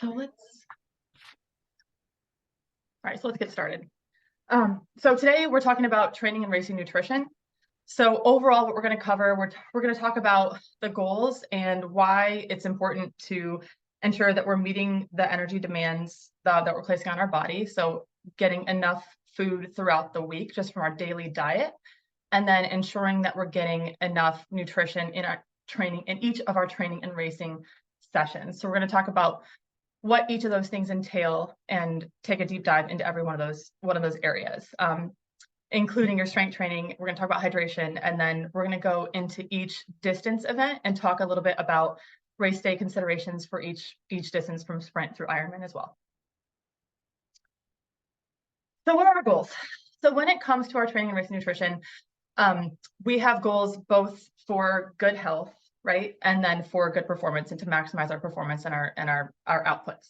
All right, so let's get started. So today we're talking about training and racing nutrition. So overall, what we're going to cover, we're going to talk about the goals and why it's important to ensure that we're meeting the energy demands that we're placing on our body. So getting enough food throughout the week just from our daily diet, and then ensuring that we're getting enough nutrition in our training, in each of our training and racing sessions. So we're going to talk about what each of those things entail and take a deep dive into every one of those areas, including your strength training. We're going to talk about hydration, and then we're going to go into each distance event and talk a little bit about race day considerations for each distance from sprint through Ironman as well. So what are our goals? So when it comes to our training and racing nutrition, we have goals both for good health, right, and then for good performance, and to maximize our performance and our outputs.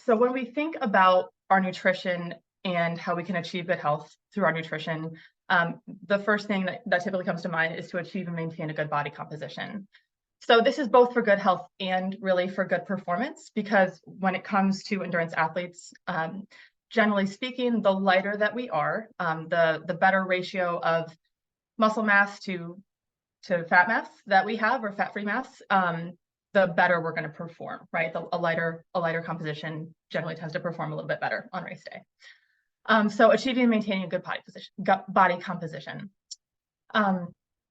So when we think about our nutrition and how we can achieve good health through our nutrition, the first thing that typically comes to mind is to achieve and maintain a good body composition. So this is both for good health and really for good performance, because when it comes to endurance athletes, generally speaking, the lighter that we are, the better ratio of muscle mass to fat mass that we have, or fat-free mass, the better we're going to perform, right? A lighter composition generally tends to perform a little bit better on race day. So achieving and maintaining a good body composition.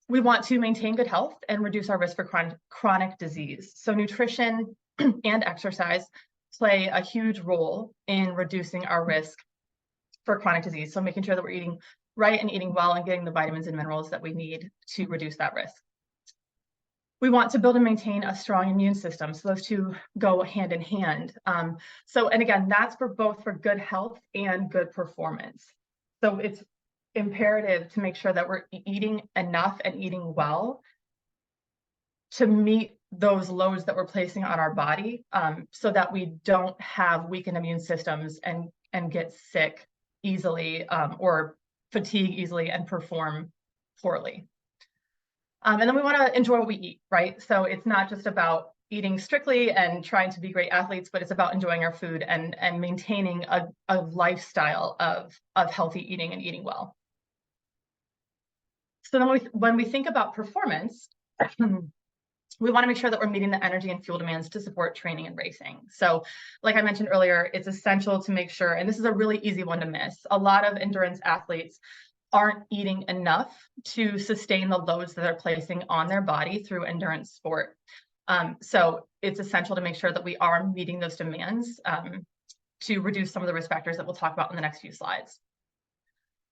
We want to maintain good health and reduce our risk for chronic disease. So nutrition and exercise play a huge role in reducing our risk for chronic disease. So making sure that we're eating right and eating well and getting the vitamins and minerals that we need to reduce that risk. We want to build and maintain a strong immune system. So those two go hand in hand. And again, that's both for good health and good performance. So it's imperative to make sure that we're eating enough and eating well to meet those loads that we're placing on our body, so that we don't have weakened immune systems and get sick easily, or fatigue easily and perform poorly. And then we want to enjoy what we eat, right? So it's not just about eating strictly and trying to be great athletes, but it's about enjoying our food and maintaining a lifestyle of healthy eating and eating well. So then when we think about performance, we want to make sure that we're meeting the energy and fuel demands to support training and racing. So like I mentioned earlier, it's essential to make sure, and this is a really easy one to miss, a lot of endurance athletes aren't eating enough to sustain the loads that they're placing on their body through endurance sport. So it's essential to make sure that we are meeting those demands to reduce some of the risk factors that we'll talk about in the next few slides.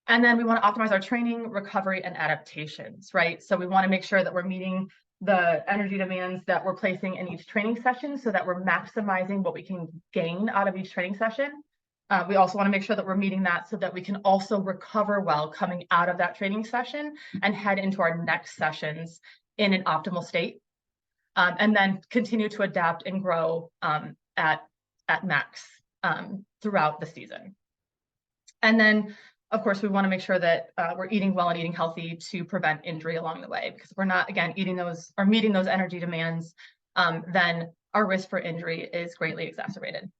And then we want to optimize our training, recovery, and adaptations, right? So we want to make sure that we're meeting the energy demands that we're placing in each training session so that we're maximizing what we can gain out of each training session. We also want to make sure that we're meeting that so that we can also recover well coming out of that training session and head into our next sessions in an optimal state, and then continue to adapt and grow at max throughout the season. And then, of course, we want to make sure that we're eating well and eating healthy to prevent injury along the way, because if we're not, again, eating those or meeting those energy demands, then our risk for injury is greatly exacerbated.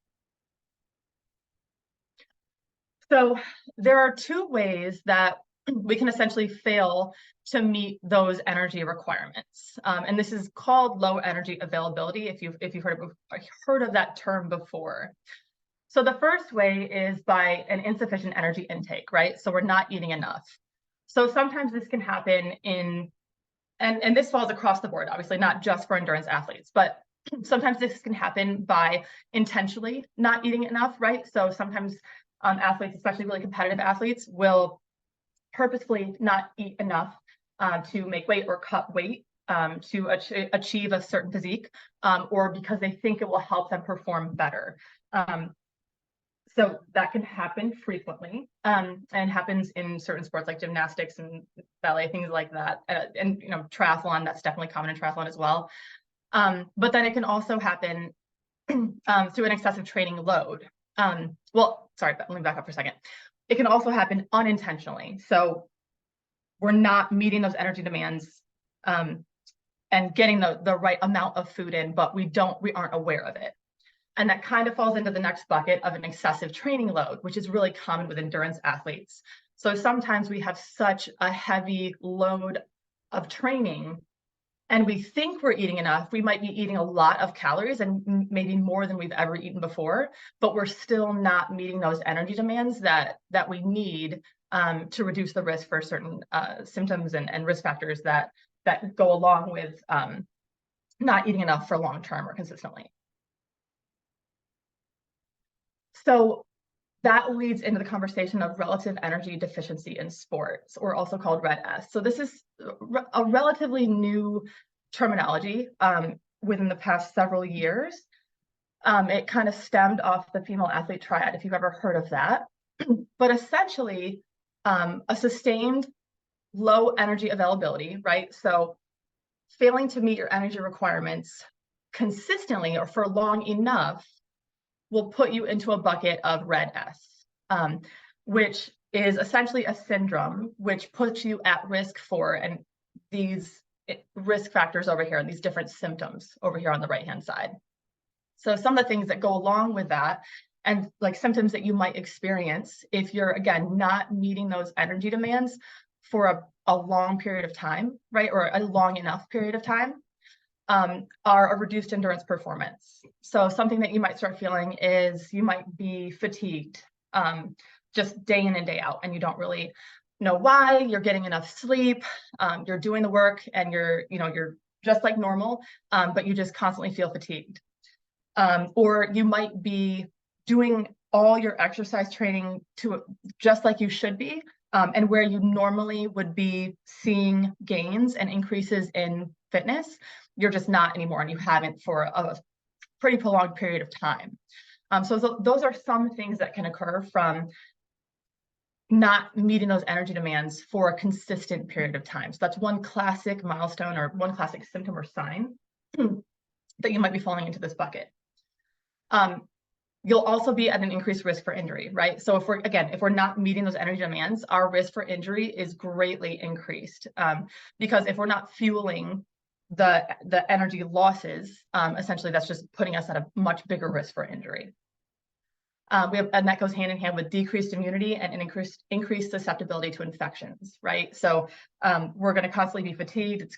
So there are two ways that we can essentially fail to meet those energy requirements. And this is called low energy availability, if you've heard of that term before. So the first way is by an insufficient energy intake, right? So we're not eating enough. So sometimes this can happen and this falls across the board, obviously, not just for endurance athletes, but sometimes this can happen by intentionally not eating enough, right? So sometimes athletes, especially really competitive athletes, will purposefully not eat enough to make weight or cut weight to achieve a certain physique, or because they think it will help them perform better. So that can happen frequently, and happens in certain sports like gymnastics and ballet, things like that. And triathlon, that's definitely common in triathlon as well. But then it can also happen through an excessive training load. Let me back up for a second. It can also happen unintentionally. So we're not meeting those energy demands and getting the right amount of food in, but we aren't aware of it. And that kind of falls into the next bucket of an excessive training load, which is really common with endurance athletes. So sometimes we have such a heavy load of training and we think we're eating enough. We might be eating a lot of calories and maybe more than we've ever eaten before, but we're still not meeting those energy demands that we need to reduce the risk for certain symptoms and risk factors that go along with not eating enough for long term or consistently. So that leads into the conversation of relative energy deficiency in sports, or also called RED-S. So this is a relatively new terminology within the past several years. It kind of stemmed off the female athlete triad, if you've ever heard of that. But essentially, a sustained low energy availability, right? So failing to meet your energy requirements consistently or for long enough will put you into a bucket of RED-S, which is essentially a syndrome which puts you at risk for and these risk factors over here, these different symptoms over here on the right-hand side. So some of the things that go along with that and like symptoms that you might experience if you're, again, not meeting those energy demands for a long period of time, right? Or a long enough period of time. Are a reduced endurance performance. So something that you might start feeling is you might be fatigued just day in and day out, and you don't really know why. You're getting enough sleep, you're doing the work, and you're just like normal, but you just constantly feel fatigued. Or you might be doing all your exercise training to just like you should be, and where you normally would be seeing gains and increases in fitness, you're just not anymore, and you haven't for a pretty prolonged period of time. So those are some things that can occur from not meeting those energy demands for a consistent period of time. So that's one classic milestone or one classic symptom or sign that you might be falling into this bucket. You'll also be at an increased risk for injury, right? So if we're not meeting those energy demands, our risk for injury is greatly increased because if we're not fueling the energy losses, essentially that's just putting us at a much bigger risk for injury. And that goes hand in hand with decreased immunity and an increased susceptibility to infections, right? So we're going to constantly be fatigued.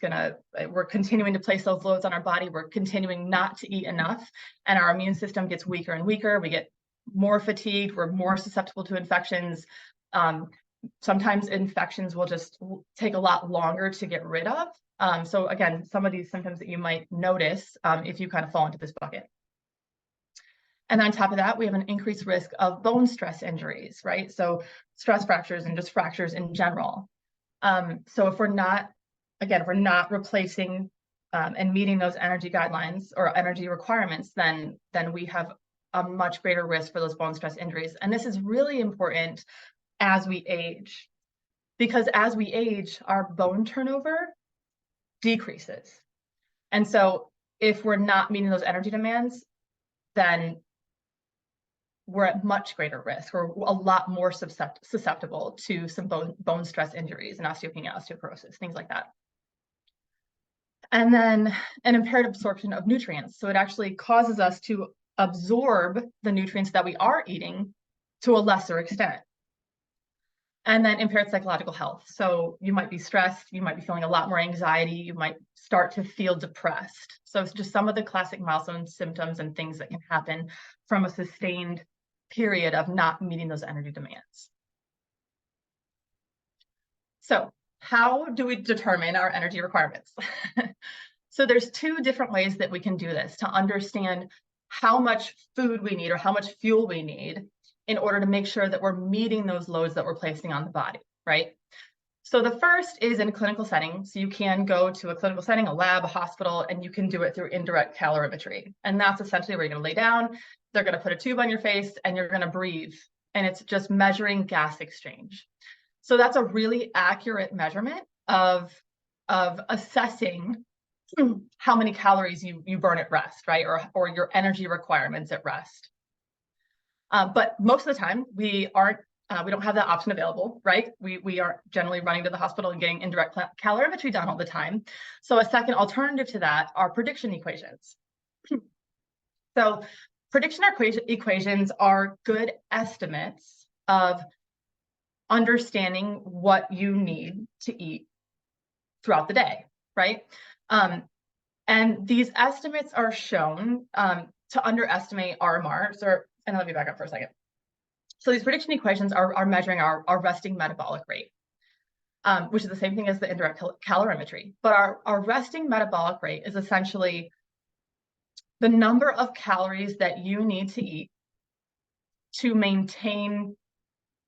We're continuing to place those loads on our body. We're continuing not to eat enough, and our immune system gets weaker and weaker. We get more fatigued. We're more susceptible to infections. Sometimes infections will just take a lot longer to get rid of. So again, some of these symptoms that you might notice if you kind of fall into this bucket. And on top of that, we have an increased risk of bone stress injuries, right? So stress fractures and just fractures in general. So if we're not replacing and meeting those energy guidelines or energy requirements, then we have a much greater risk for those bone stress injuries. And this is really important as we age, because as we age, our bone turnover decreases. And so if we're not meeting those energy demands, then we're at much greater risk. We're a lot more susceptible to some bone stress injuries and osteopenia, osteoporosis, things like that. And then an impaired absorption of nutrients. So it actually causes us to absorb the nutrients that we are eating to a lesser extent. And then impaired psychological health. So you might be stressed, you might be feeling a lot more anxiety, you might start to feel depressed. So it's just some of the classic milestone symptoms and things that can happen from a sustained period of not meeting those energy demands. So how do we determine our energy requirements? So there's two different ways that we can do this to understand how much food we need or how much fuel we need in order to make sure that we're meeting those loads that we're placing on the body, right? So the first is in a clinical setting. So you can go to a clinical setting, a lab, a hospital, and you can do it through indirect calorimetry. And that's essentially where you're going to lay down, they're going to put a tube on your face, and you're going to breathe. And it's just measuring gas exchange. So that's a really accurate measurement of assessing how many calories you burn at rest, right? Or your energy requirements at rest. But most of the time, we don't have that option available, right? We aren't generally running to the hospital and getting indirect calorimetry done all the time. So a second alternative to that are prediction equations. So prediction equations are good estimates of understanding what you need to eat throughout the day, right? And these estimates are shown to underestimate RMRs, and let me back up for a second. So these prediction equations are measuring our resting metabolic rate, which is the same thing as the indirect calorimetry. But our resting metabolic rate is essentially the number of calories that you need to eat to maintain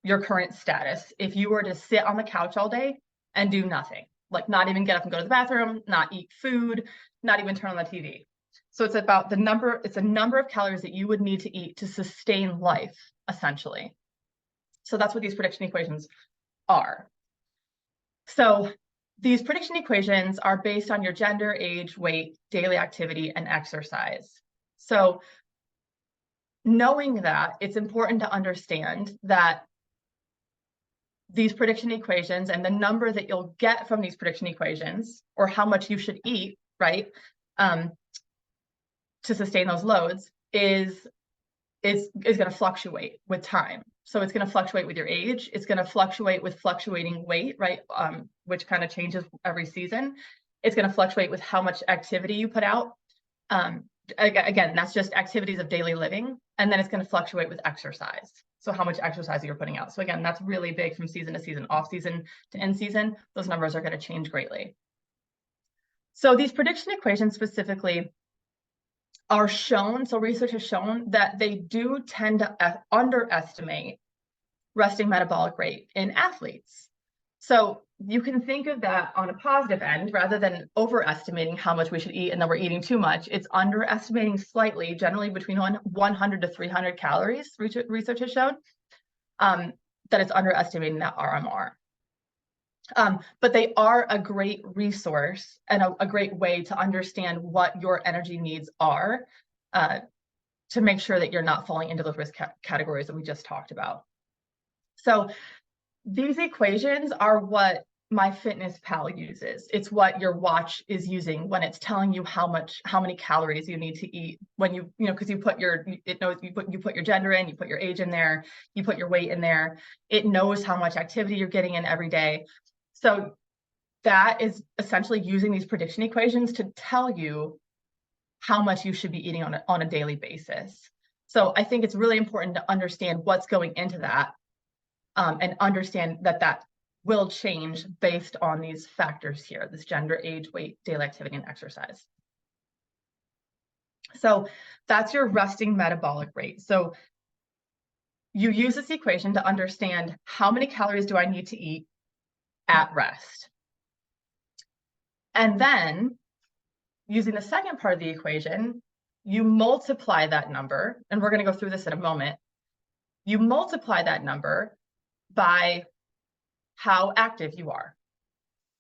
your current status if you were to sit on the couch all day and do nothing, like not even get up and go to the bathroom, not eat food, not even turn on the TV. So it's about the number, it's a number of calories that you would need to eat to sustain life, essentially. So that's what these prediction equations are. So these prediction equations are based on your gender, age, weight, daily activity, and exercise. So knowing that, it's important to understand that these prediction equations and the number that you'll get from these prediction equations, or how much you should eat, right, to sustain those loads, is going to fluctuate with time. So it's going to fluctuate with your age. It's going to fluctuate with fluctuating weight, right, which kind of changes every season. It's going to fluctuate with how much activity you put out. Again, that's just activities of daily living. And then it's going to fluctuate with exercise. So how much exercise you're putting out. So again, that's really big from season to season, off season to in season. Those numbers are going to change greatly. So these prediction equations specifically are shown, so research has shown that they do tend to underestimate resting metabolic rate in athletes. So you can think of that on a positive end, rather than overestimating how much we should eat and then we're eating too much. It's underestimating slightly, generally between 100 to 300 calories, research has shown, that it's underestimating that RMR. But they are a great resource and a great way to understand what your energy needs are, to make sure that you're not falling into those risk categories that we just talked about. So these equations are what MyFitnessPal uses. It's what your watch is using when it's telling you how many calories you need to eat, when you know, because you put your gender in, you put your age in there, you put your weight in there. It knows how much activity you're getting in every day. So that is essentially using these prediction equations to tell you how much you should be eating on a daily basis. So I think it's really important to understand what's going into that, and understand that will change based on these factors here, this gender, age, weight, daily activity, and exercise. So that's your resting metabolic rate. So you use this equation to understand how many calories do I need to eat at rest. And then using the second part of the equation, you multiply that number, and we're going to go through this in a moment. You multiply that number by how active you are.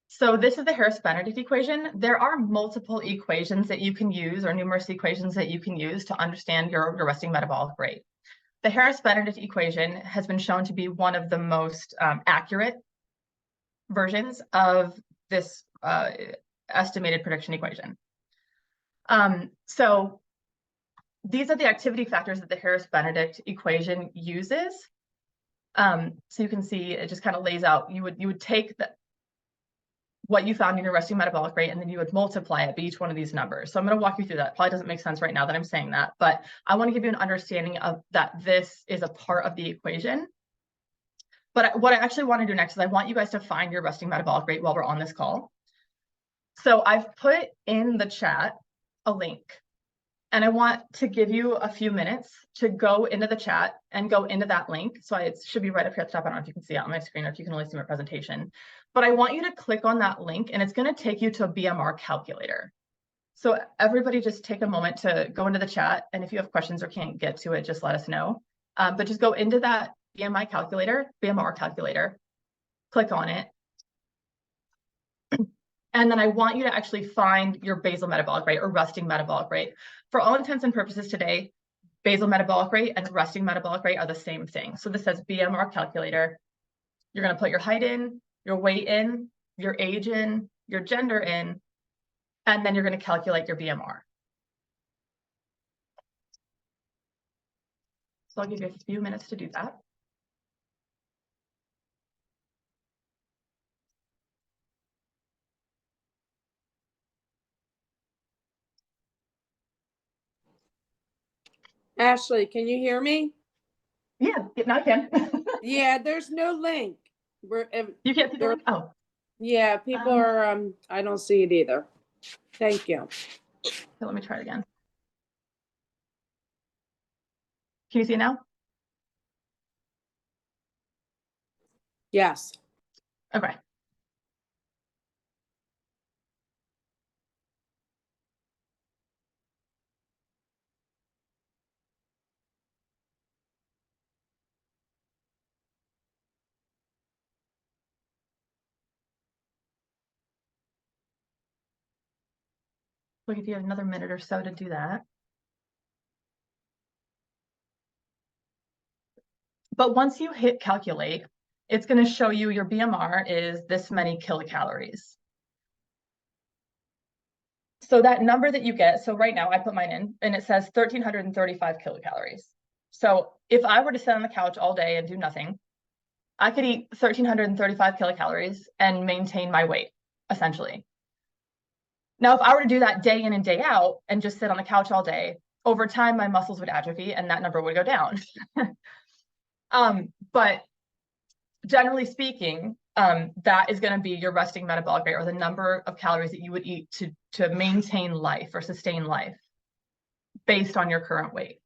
So this is the Harris-Benedict equation. There are multiple equations that you can use, or numerous equations that you can use to understand your resting metabolic rate. The Harris-Benedict equation has been shown to be one of the most accurate versions of this estimated prediction equation. So these are the activity factors that the Harris-Benedict equation uses. So you can see it just kind of lays out, you would take what you found in your resting metabolic rate, and then you would multiply it by each one of these numbers. So I'm going to walk you through that. Probably doesn't make sense right now that I'm saying that, but I want to give you an understanding of that this is a part of the equation. But what I actually want to do next is I want you guys to find your resting metabolic rate while we're on this call. So I've put in the chat a link, and I want to give you a few minutes to go into the chat and go into that link. So it should be right up here at the top. I don't know if you can see it on my screen or if you can only see my presentation. But I want you to click on that link, and it's going to take you to a BMR calculator. So everybody just take a moment to go into the chat. And if you have questions or can't get to it, just let us know. But just go into that BMR calculator, click on it. And then I want you to actually find your basal metabolic rate or resting metabolic rate. For all intents and purposes today, basal metabolic rate and resting metabolic rate are the same thing. So this says BMR calculator. You're going to put your height in, your weight in, your age in, your gender in, and then you're going to calculate your BMR. So I'll give you a few minutes to do that. Ashley, can you hear me? Yeah, now I can. Yeah, there's no link. You can't see the link? Oh. Yeah, people are, I don't see it either. Thank you. So let me try it again. Can you see it now? Yes. Okay. We'll give you another minute or so to do that. But once you hit calculate, it's going to show you your BMR is this many kilocalories. So that number that you get, so right now I put mine in and it says 1,335 kilocalories. So if I were to sit on the couch all day and do nothing, I could eat 1,335 kilocalories and maintain my weight, essentially. Now, if I were to do that day in and day out and just sit on the couch all day, over time, my muscles would atrophy and that number would go down. But generally speaking, that is going to be your resting metabolic rate, or the number of calories that you would eat to maintain life or sustain life based on your current weight.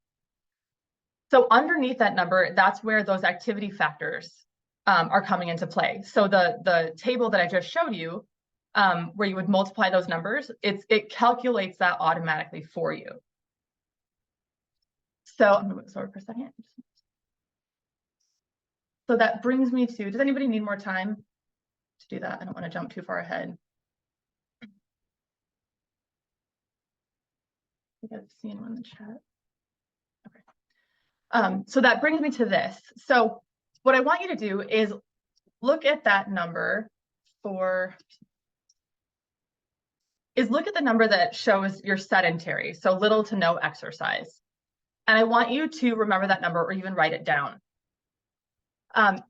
So underneath that number, that's where those activity factors are coming into play. So the table that I just showed you, where you would multiply those numbers, it calculates that automatically for you. So I'm going to move over for a second. So that brings me to, does anybody need more time to do that? I don't want to jump too far ahead. I think I've seen one in the chat. Okay. So that brings me to this. So what I want you to do is look at that number look at the number that shows you're sedentary, so little to no exercise. And I want you to remember that number or even write it down. And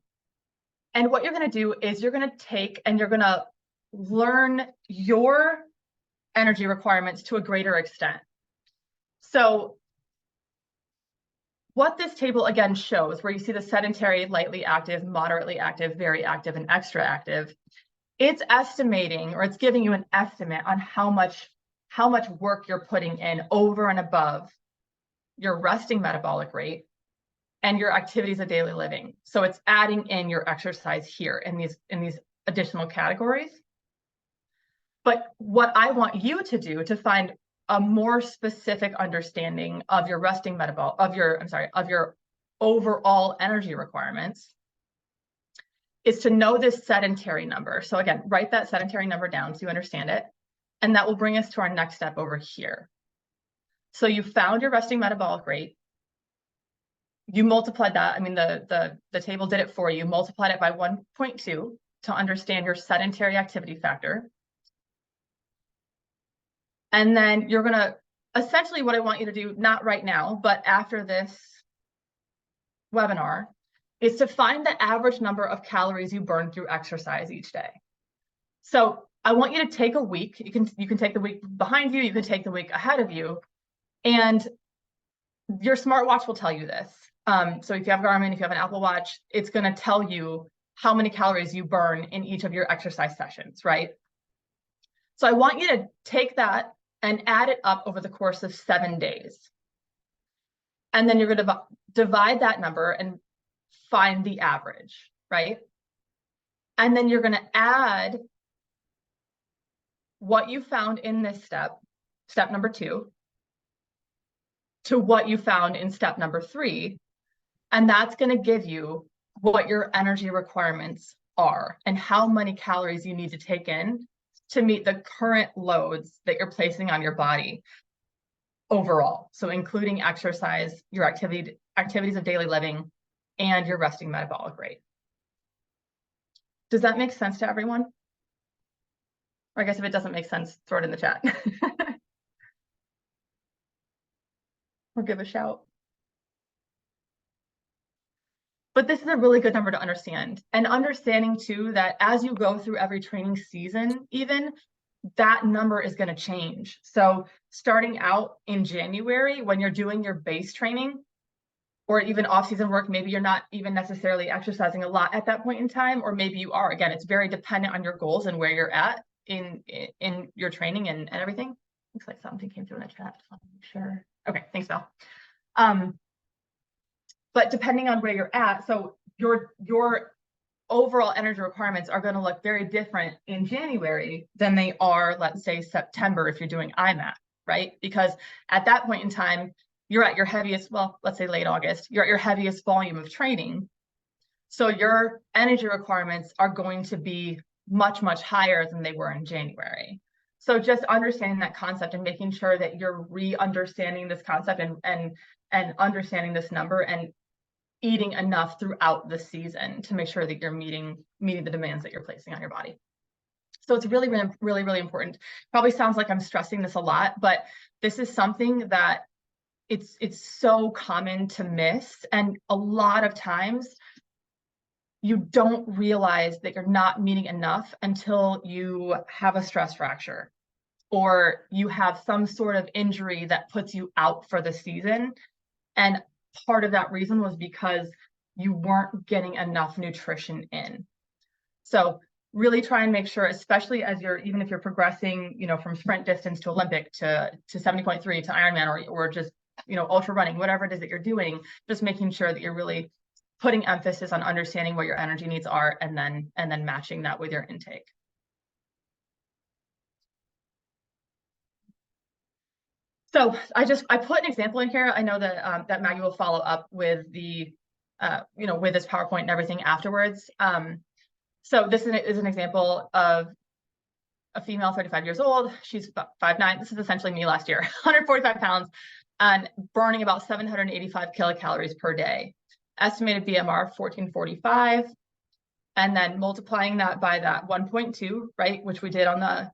what you're going to do is you're going to take and you're going to learn your energy requirements to a greater extent. So what this table again shows, where you see the sedentary, lightly active, moderately active, very active, and extra active, it's estimating, or it's giving you an estimate on how much work you're putting in over and above your resting metabolic rate and your activities of daily living. So it's adding in your exercise here in these additional categories. But what I want you to do to find a more specific understanding of your resting of your overall energy requirements is to know this sedentary number. So again, write that sedentary number down so you understand it. And that will bring us to our next step over here. So you found your resting metabolic rate. You multiplied that. I mean, the table did it for you. Multiplied it by 1.2 to understand your sedentary activity factor. And then you're going to, essentially what I want you to do, not right now, but after this webinar, is to find the average number of calories you burn through exercise each day. So I want you to take a week. You can take the week behind you, you can take the week ahead of you, and your smartwatch will tell you this. So if you have Garmin, if you have an Apple Watch, it's going to tell you how many calories you burn in each of your exercise sessions, right? So I want you to take that and add it up over the course of 7 days. And then you're going to divide that number and find the average, right? And then you're going to add what you found in this step number 2, to what you found in step number 3. And that's going to give you what your energy requirements are and how many calories you need to take in to meet the current loads that you're placing on your body overall. So including exercise, your activities of daily living, and your resting metabolic rate. Does that make sense to everyone? Or I guess if it doesn't make sense, throw it in the chat. Or give a shout. But this is a really good number to understand, and understanding too that as you go through every training season, even that number is going to change. So starting out in January, when you're doing your base training or even off-season work, maybe you're not even necessarily exercising a lot at that point in time, or maybe you are. Again, it's very dependent on your goals and where you're at in your training and everything. Looks like something came through in the chat. Just want to make sure. Okay, thanks, Val. But depending on where you're at, so your overall energy requirements are going to look very different in January than they are, let's say, September if you're doing IMAT, right? Because at that point in time, you're at your heaviest, well, let's say late August, you're at your heaviest volume of training. So your energy requirements are going to be much, much higher than they were in January. So just understanding that concept and making sure that you're re-understanding this concept and understanding this number and eating enough throughout the season to make sure that you're meeting the demands that you're placing on your body. So it's really, really, really, really important. Probably sounds like I'm stressing this a lot, but this is something that it's so common to miss. And a lot of times you don't realize that you're not meeting enough until you have a stress fracture or you have some sort of injury that puts you out for the season. And part of that reason was because you weren't getting enough nutrition in. So really try and make sure, especially as even if you're progressing, from sprint distance to Olympic to 70.3 to Ironman or just, ultra running, whatever it is that you're doing, just making sure that you're really putting emphasis on understanding what your energy needs are and then matching that with your intake. So I put an example in here. I know that that Maggie will follow up with the with this PowerPoint and everything afterwards. So this is an example of a female, 35 years old. She's 5'9". This is essentially me last year, 145 pounds, and burning about 785 kilocalories per day. Estimated BMR 1445, and then multiplying that by that 1.2, right, which we did on that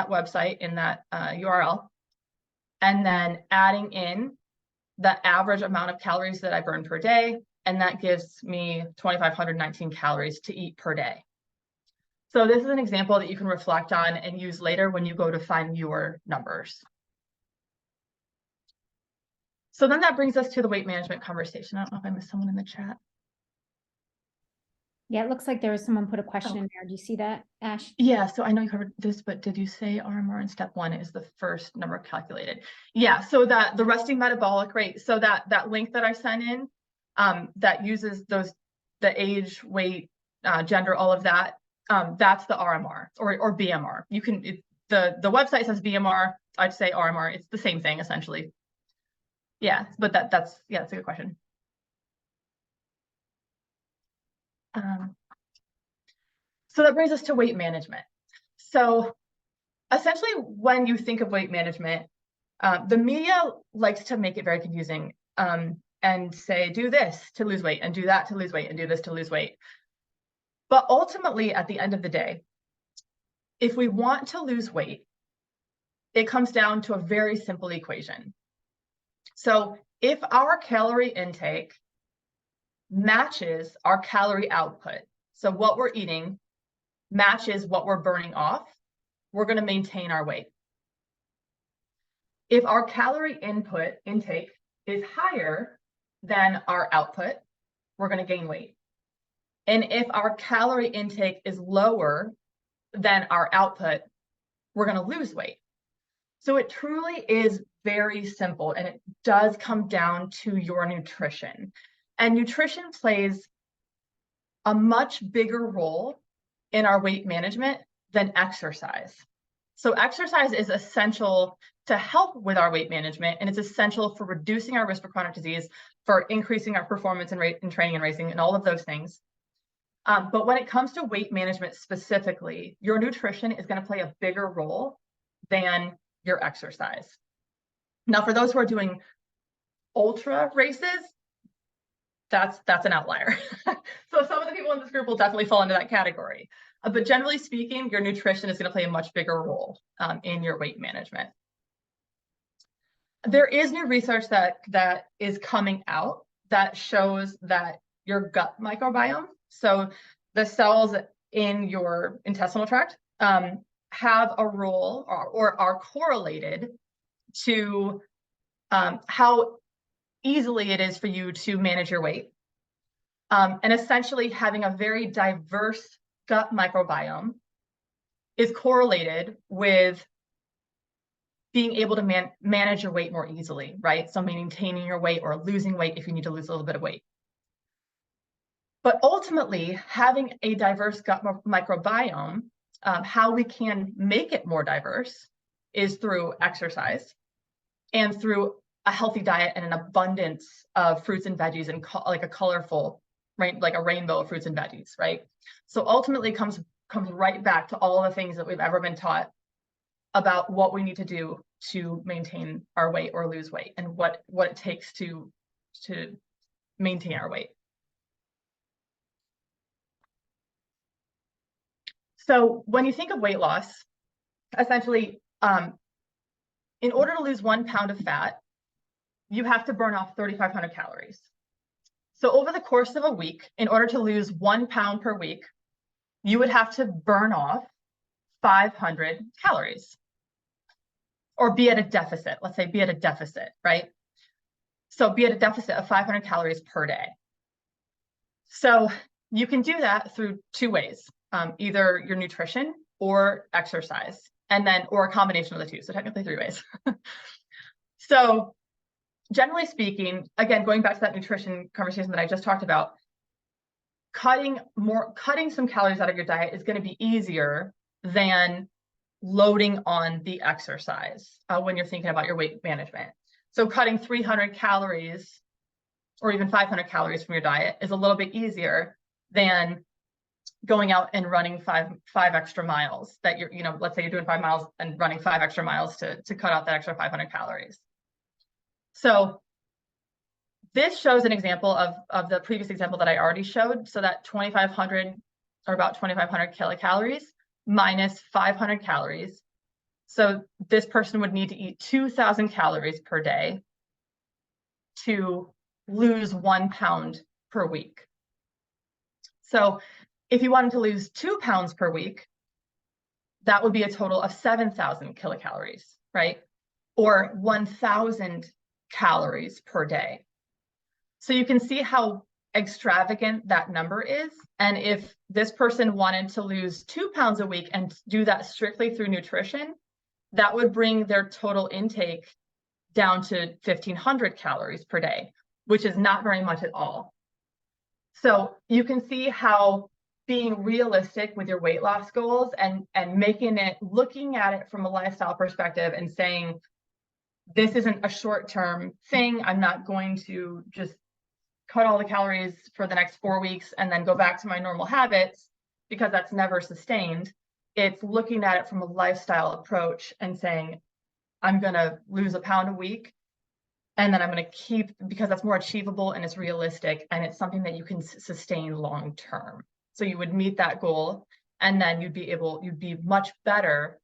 website in that URL. And then adding in the average amount of calories that I burn per day, and that gives me 2,519 calories to eat per day. So this is an example that you can reflect on and use later when you go to find your numbers. So then that brings us to the weight management conversation. I don't know if I missed someone in the chat. Yeah, it looks like there was someone put a question in there. Do you see that, Ash? Yeah, so I know you covered this, but did you say RMR in step 1 is the first number calculated? Yeah, so that the resting metabolic rate, so that link that I sent in, that uses the age, weight, gender, all of that, that's the RMR or BMR. You can, the website says BMR, I'd say RMR, it's the same thing essentially. Yeah, but that's a good question. So that brings us to weight management. So essentially, when you think of weight management, the media likes to make it very confusing and say, do this to lose weight and do that to lose weight and do this to lose weight. But ultimately, at the end of the day, if we want to lose weight, it comes down to a very simple equation. So if our calorie intake matches our calorie output, so what we're eating matches what we're burning off, we're going to maintain our weight. If our calorie intake is higher than our output, we're going to gain weight. And if our calorie intake is lower than our output, we're going to lose weight. So it truly is very simple, and it does come down to your nutrition. And nutrition plays a much bigger role in our weight management than exercise. So exercise is essential to help with our weight management, and it's essential for reducing our risk for chronic disease, for increasing our performance in training and racing, and all of those things. But when it comes to weight management specifically, your nutrition is going to play a bigger role than your exercise. Now, for those who are doing ultra races, that's an outlier. So some of the people in this group will definitely fall into that category. But generally speaking, your nutrition is going to play a much bigger role in your weight management. There is new research that is coming out that shows that your gut microbiome. So the cells in your intestinal tract have a role or are correlated to how easily it is for you to manage your weight. And essentially having a very diverse gut microbiome is correlated with being able to manage your weight more easily, right? So maintaining your weight or losing weight if you need to lose a little bit of weight. But ultimately, having a diverse gut microbiome, how we can make it more diverse is through exercise and through a healthy diet and an abundance of fruits and veggies and like a colorful, right, like a rainbow of fruits and veggies, right? So ultimately comes right back to all the things that we've ever been taught about what we need to do to maintain our weight or lose weight and what it takes to maintain our weight. So when you think of weight loss, essentially, in order to lose 1 pound of fat, you have to burn off 3,500 calories. So over the course of a week, in order to lose 1 pound per week, you would have to burn off 500 calories or be at a deficit. Let's say be at a deficit, right? So be at a deficit of 500 calories per day. So you can do that through 2 ways, either your nutrition or exercise, and then, or a combination of the 2. So technically 3 ways. So generally speaking, again, going back to that nutrition conversation that I just talked about, cutting some calories out of your diet is going to be easier than loading on the exercise when you're thinking about your weight management. So cutting 300 calories or even 500 calories from your diet is a little bit easier than going out and running five extra miles that let's say you're doing 5 miles and running 5 extra miles to cut out that extra 500 calories. So this shows an example of the previous example that I already showed. So that 2,500 or about 2,500 kilocalories minus 500 calories. So this person would need to eat 2,000 calories per day to lose 1 pound per week. So if you wanted to lose 2 pounds per week, that would be a total of 7,000 kilocalories, right? Or 1,000 calories per day. So you can see how extravagant that number is. And if this person wanted to lose 2 pounds a week and do that strictly through nutrition, that would bring their total intake down to 1,500 calories per day, which is not very much at all. So you can see how being realistic with your weight loss goals and looking at it from a lifestyle perspective and saying, this isn't a short-term thing. I'm not going to just cut all the calories for the next 4 weeks and then go back to my normal habits, because that's never sustained. It's looking at it from a lifestyle approach and saying, I'm going to lose 1 pound a week, and then I'm going to keep, because that's more achievable and it's realistic and it's something that you can sustain long term. So you would meet that goal, and then you'd be much better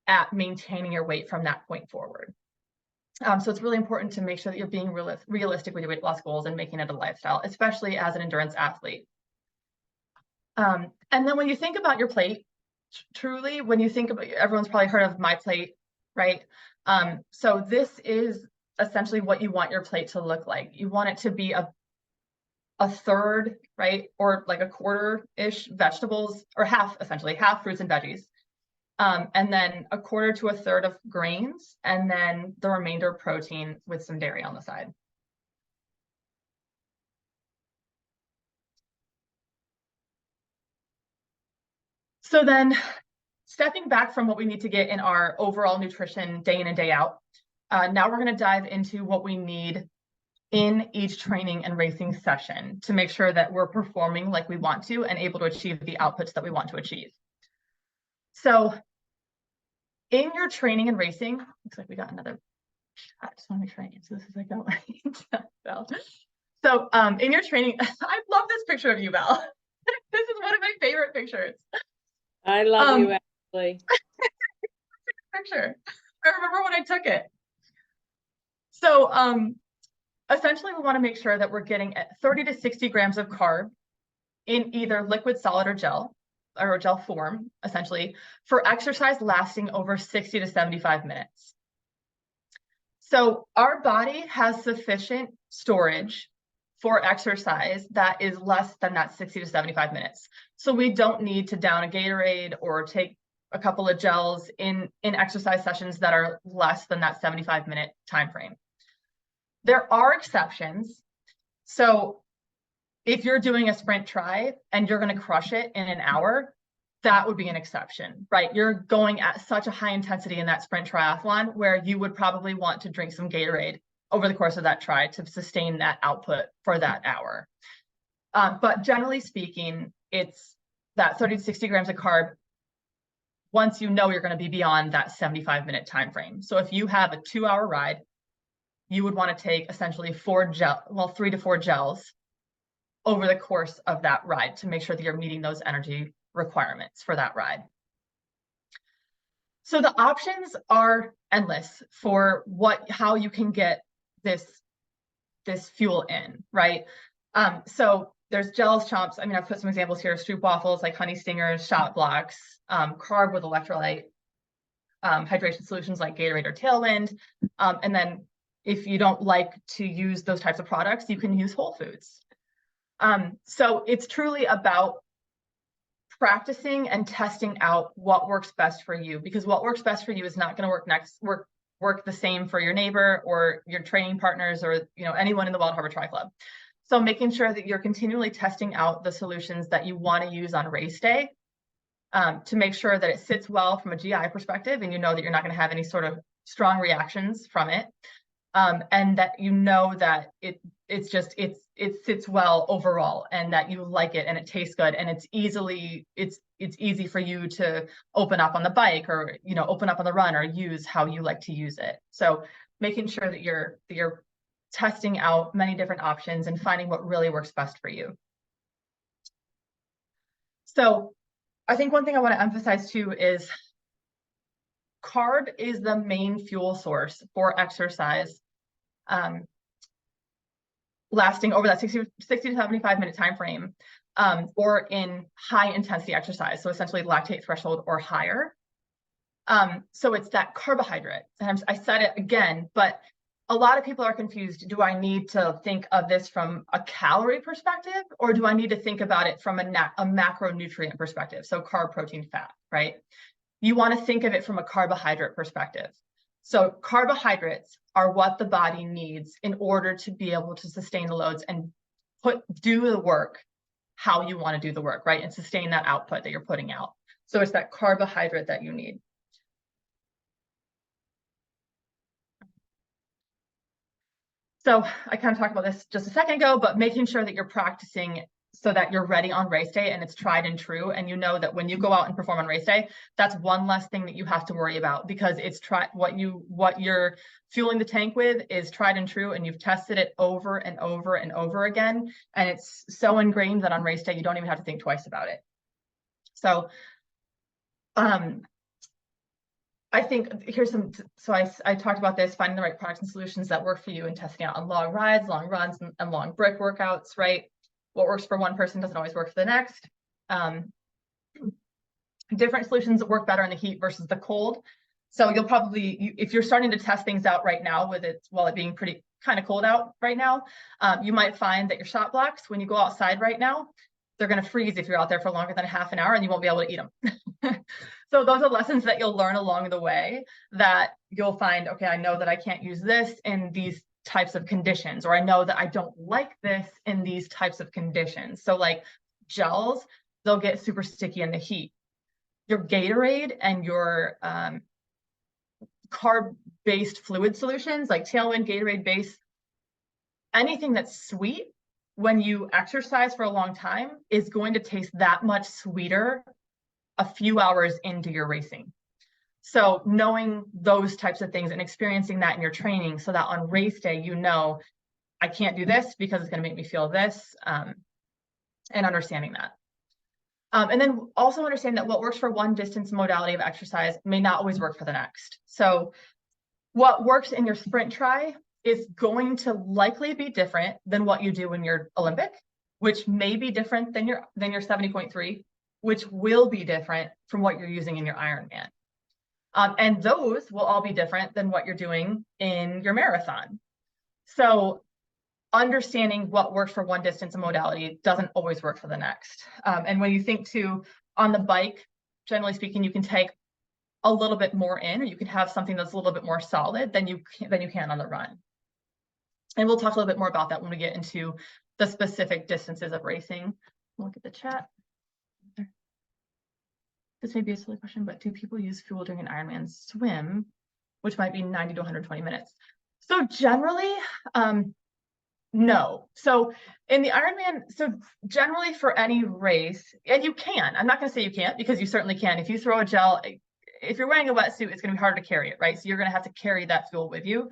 at maintaining your weight from that point forward. So it's really important to make sure that you're being realistic with your weight loss goals and making it a lifestyle, especially as an endurance athlete. And then when you think about your plate, truly, when you think about, everyone's probably heard of my plate, right? So this is essentially what you want your plate to look like. You want it to be a third, right? Or like a quarter-ish vegetables, or essentially half fruits and veggies. And then a quarter to a third of grains, and then the remainder protein with some dairy on the side. So then stepping back from what we need to get in our overall nutrition day in and day out, now we're going to dive into what we need in each training and racing session to make sure that we're performing like we want to and able to achieve the outputs that we want to achieve. So in your training and racing, looks like we got another shot. Just want to make sure I answer this as I go. So in your training, I love this picture of you, Val. This is one of my favorite pictures. I love you, Ashley. Picture. I remember when I took it. So essentially we want to make sure that we're getting at 30 to 60 grams of carb in either liquid, solid, or gel form, essentially, for exercise lasting over 60 to 75 minutes. So our body has sufficient storage for exercise that is less than that 60 to 75 minutes. So we don't need to down a Gatorade or take a couple of gels in exercise sessions that are less than that 75-minute time frame. There are exceptions. So if you're doing a sprint try and you're going to crush it in an hour, that would be an exception, right? You're going at such a high intensity in that sprint triathlon where you would probably want to drink some Gatorade over the course of that try to sustain that output for that hour. But generally speaking, it's that 30 to 60 grams of carb once you know you're going to be beyond that 75-minute time frame. So if you have a 2-hour ride, you would want to take essentially 3 to 4 gels over the course of that ride to make sure that you're meeting those energy requirements for that ride. So the options are endless for how you can get this fuel in, right? So there's gels, chomps. I mean, I've put some examples here: Stroop waffles, like honey stingers, shot blocks, carb with electrolyte, hydration solutions like Gatorade or Tailwind. And then if you don't like to use those types of products, you can use whole foods. So it's truly about practicing and testing out what works best for you, because what works best for you is not going to work the same for your neighbor or your training partners or anyone in the Wild Harbor Tri Club. So making sure that you're continually testing out the solutions that you want to use on race day to make sure that it sits well from a GI perspective, and that you're not going to have any sort of strong reactions from it, and that that it sits well overall, and that you like it and it tastes good, and it's easy for you to open up on the bike or open up on the run or use how you like to use it. So making sure that you're testing out many different options and finding what really works best for you. So I think one thing I want to emphasize too is carb is the main fuel source for exercise, lasting over that 60 to 75-minute time frame, or in high intensity exercise, so essentially lactate threshold or higher. So it's that carbohydrate, and I said it again, but a lot of people are confused. Do I need to think of this from a calorie perspective, or do I need to think about it from a macronutrient perspective? So carb, protein, fat, right? You want to think of it from a carbohydrate perspective. So carbohydrates are what the body needs in order to be able to sustain the loads and do the work how you want to do the work, right? And sustain that output that you're putting out. So it's that carbohydrate that you need. So I kind of talked about this just a second ago, but making sure that you're practicing so that you're ready on race day and it's tried and true. And that when you go out and perform on race day, that's one less thing that you have to worry about, because it's what you're fueling the tank with is tried and true, and you've tested it over and over and over again. And it's so ingrained that on race day, you don't even have to think twice about it. So I think I talked about this, finding the right products and solutions that work for you and testing out on long rides, long runs, and long brick workouts, right? What works for one person doesn't always work for the next. Different solutions that work better in the heat versus the cold. So you'll probably, if you're starting to test things out right now while it being pretty kind of cold out right now, you might find that your shot blocks, when you go outside right now, they're going to freeze if you're out there for longer than a half an hour, and you won't be able to eat them. So those are lessons that you'll learn along the way, that you'll find, okay, I know that I can't use this in these types of conditions, or I know that I don't like this in these types of conditions. So like gels, they'll get super sticky in the heat. Your Gatorade and your carb-based fluid solutions like Tailwind, Gatorade-based, anything that's sweet when you exercise for a long time is going to taste that much sweeter a few hours into your racing. So knowing those types of things and experiencing that in your training, so that on race day, I can't do this because it's going to make me feel this, and understanding that. And then also understand that what works for one distance modality of exercise may not always work for the next. So what works in your sprint try is going to likely be different than what you do in your Olympic, which may be different than your 70.3, which will be different from what you're using in your Ironman. And those will all be different than what you're doing in your marathon. So understanding what works for one distance and modality doesn't always work for the next. And when you think too, on the bike, generally speaking, you can take a little bit more in, or you can have something that's a little bit more solid than you can on the run. And we'll talk a little bit more about that when we get into the specific distances of racing. Look at the chat. This may be a silly question, but do people use fuel during an Ironman swim, which might be 90 to 120 minutes? So generally, no. So in the Ironman, so generally for any race, and you can, I'm not going to say you can't, because you certainly can. If you throw a gel, if you're wearing a wetsuit, it's going to be harder to carry it, right? So you're going to have to carry that fuel with you.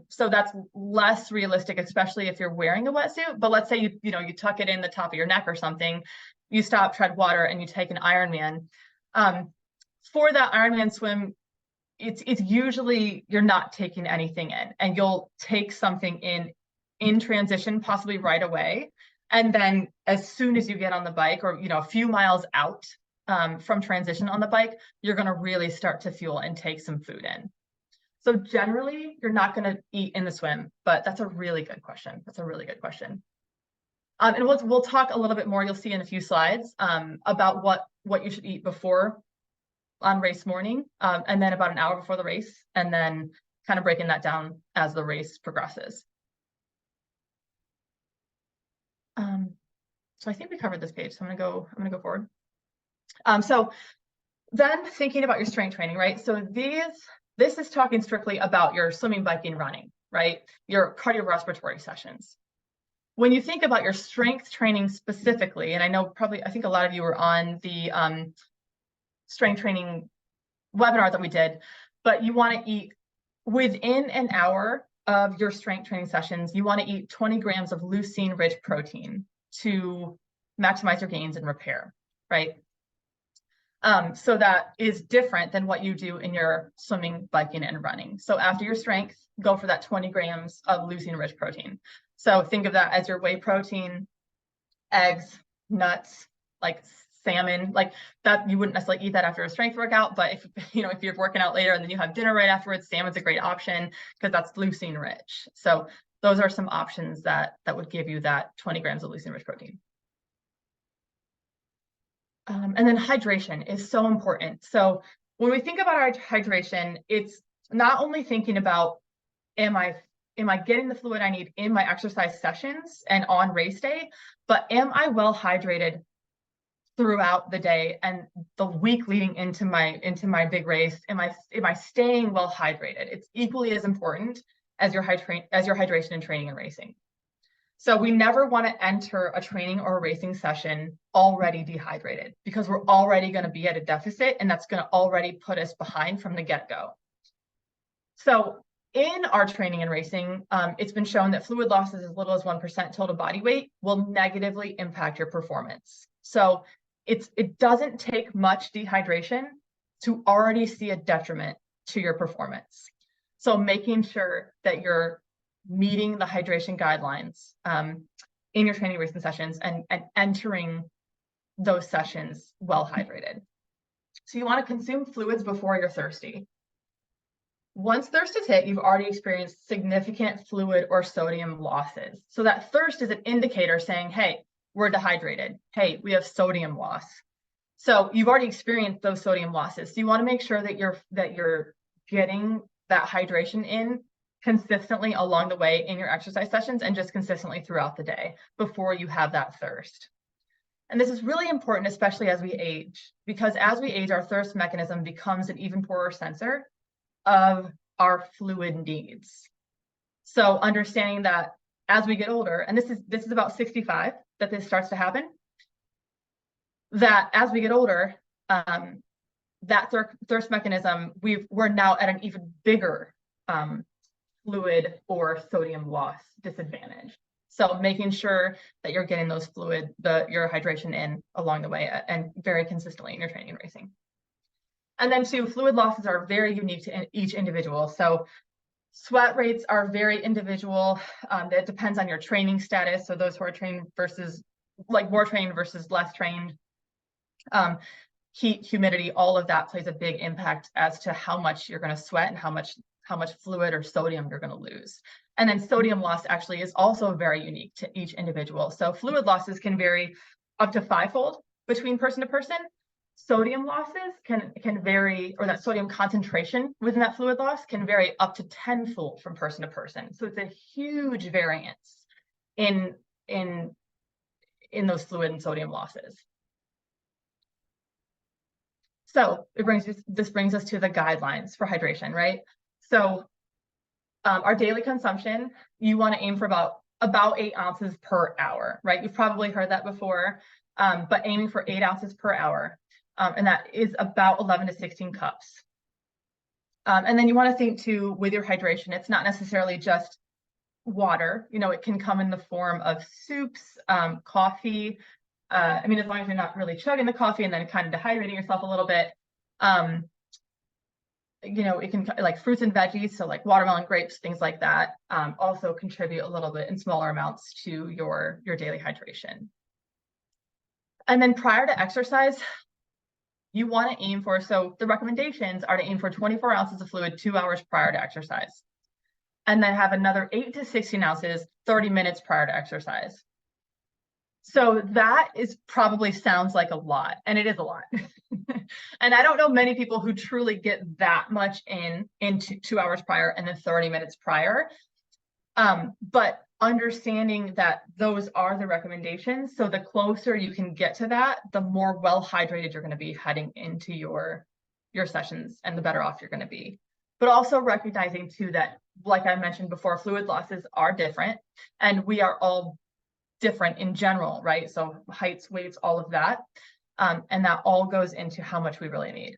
So that's less realistic, especially if you're wearing a wetsuit. But let's say you tuck it in the top of your neck or something, you stop, tread water, and you take an Ironman. For that Ironman swim, it's usually you're not taking anything in, and you'll take something in transition, possibly right away. And then as soon as you get on the bike, or a few miles out from transition on the bike, you're going to really start to fuel and take some food in. So generally, you're not going to eat in the swim, but that's a really good question. That's a really good question. And we'll talk a little bit more. You'll see in a few slides about what you should eat before on race morning, and then about an hour before the race, and then kind of breaking that down as the race progresses. So I think we covered this page, so I'm gonna go forward. So then thinking about your strength training, right? So this is talking strictly about your swimming, biking, running, right? Your cardiorespiratory sessions. When you think about your strength training specifically, and I think a lot of you were on the strength training webinar that we did, but you want to eat within an hour of your strength training sessions, you want to eat 20 grams of leucine-rich protein to maximize your gains and repair, right? So that is different than what you do in your swimming, biking, and running. So after your strength, go for that 20 grams of leucine-rich protein. So think of that as your whey protein, eggs, nuts, like salmon, like that. You wouldn't necessarily eat that after a strength workout, but if you're working out later and then you have dinner right afterwards, salmon's a great option because that's leucine rich. So those are some options that would give you that 20 grams of leucine rich protein. And then hydration is so important. So when we think about our hydration, it's not only thinking about, am I getting the fluid I need in my exercise sessions and on race day, but am I well hydrated throughout the day and the week leading into my big race? Am I staying well hydrated? It's equally as important as your hydration in training and racing. So we never want to enter a training or a racing session already dehydrated, because we're already going to be at a deficit, and that's going to already put us behind from the get-go. So in our training and racing, it's been shown that fluid losses as little as 1% total body weight will negatively impact your performance. So it doesn't take much dehydration to already see a detriment to your performance. So making sure that you're meeting the hydration guidelines in your training racing sessions and entering those sessions well hydrated. So you want to consume fluids before you're thirsty. Once thirst is hit, you've already experienced significant fluid or sodium losses. So that thirst is an indicator saying, hey, we're dehydrated. Hey, we have sodium loss. So you've already experienced those sodium losses. So you want to make sure that you're getting that hydration in consistently along the way in your exercise sessions, and just consistently throughout the day before you have that thirst. And this is really important, especially as we age, because as we age, our thirst mechanism becomes an even poorer sensor of our fluid needs. So understanding that as we get older, and this is about 65 that this starts to happen, that as we get older, that thirst mechanism, we're now at an even bigger fluid or sodium loss disadvantage. So making sure that you're getting those your hydration in along the way and very consistently in your training and racing. And then fluid losses are very unique to each individual. So Sweat rates are very individual. It depends on your training status. So those who are trained versus like more trained versus less trained. Heat, humidity, all of that plays a big impact as to how much you're going to sweat and how much fluid or sodium you're going to lose. And then sodium loss actually is also very unique to each individual. So fluid losses can vary up to 5-fold between person to person. Sodium losses can vary, or that sodium concentration within that fluid loss can vary up to 10-fold from person to person. So it's a huge variance in those fluid and sodium losses. So this brings us to the guidelines for hydration, right? So our daily consumption, you want to aim for about 8 ounces per hour, right? You've probably heard that before, but aiming for 8 ounces per hour. And that is about 11 to 16 cups. And then you want to think too, with your hydration, it's not necessarily just water. You know, it can come in the form of soups, coffee. I mean, as long as you're not really chugging the coffee and then kind of dehydrating yourself a little bit. You know, it can, like fruits and veggies, so like watermelon, grapes, things like that, also contribute a little bit in smaller amounts to your daily hydration. And then prior to exercise, you want to aim for, so the recommendations are to aim for 24 ounces of fluid 2 hours prior to exercise. And then have another 8 to 16 ounces 30 minutes prior to exercise. So that is probably sounds like a lot, and it is a lot. And I don't know many people who truly get that much in 2 hours prior and then 30 minutes prior. But understanding that those are the recommendations, so the closer you can get to that, the more well hydrated you're going to be heading into your sessions, and the better off you're going to be. But also recognizing too that, like I mentioned before, fluid losses are different, and we are all different in general, right? So heights, weights, all of that, and that all goes into how much we really need.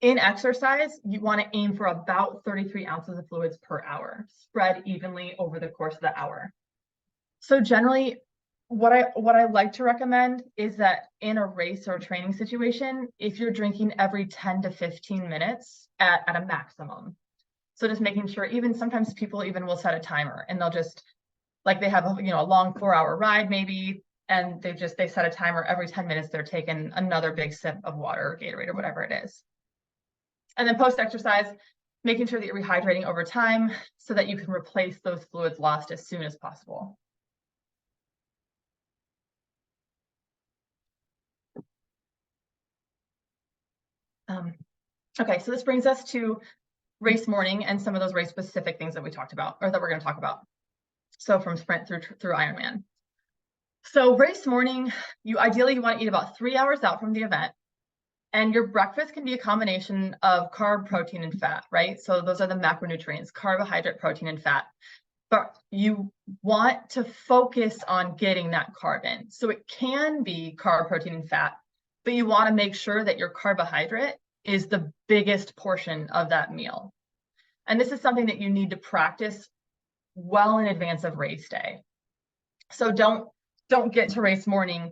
In exercise, you want to aim for about 33 ounces of fluids per hour, spread evenly over the course of the hour. So generally, what I like to recommend is that in a race or training situation, if you're drinking every 10 to 15 minutes at a maximum. So just making sure, even sometimes people even will set a timer, and they'll just, like they have a long 4-hour ride maybe, and they set a timer every 10 minutes, they're taking another big sip of water or Gatorade or whatever it is. And then post-exercise, making sure that you're rehydrating over time so that you can replace those fluids lost as soon as possible. Okay, so this brings us to race morning and some of those race-specific things that we talked about, or that we're going to talk about. So from sprint through Ironman. So race morning, ideally you want to eat about 3 hours out from the event. And your breakfast can be a combination of carb, protein, and fat, right? So those are the macronutrients: carbohydrate, protein, and fat. But you want to focus on getting that carb in. So it can be carb, protein, and fat, but you want to make sure that your carbohydrate is the biggest portion of that meal. And this is something that you need to practice well in advance of race day. So don't get to race morning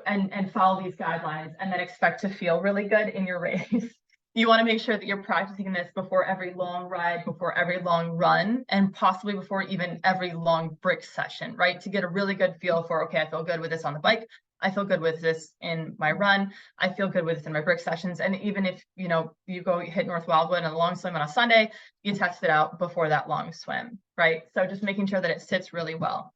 and follow these guidelines and then expect to feel really good in your race. You want to make sure that you're practicing this before every long ride, before every long run, and possibly before even every long brick session, right? To get a really good feel for, okay, I feel good with this on the bike. I feel good with this in my run. I feel good with this in my brick sessions. And even if, you go hit North Wildwood and a long swim on a Sunday, you test it out before that long swim, right? So just making sure that it sits really well.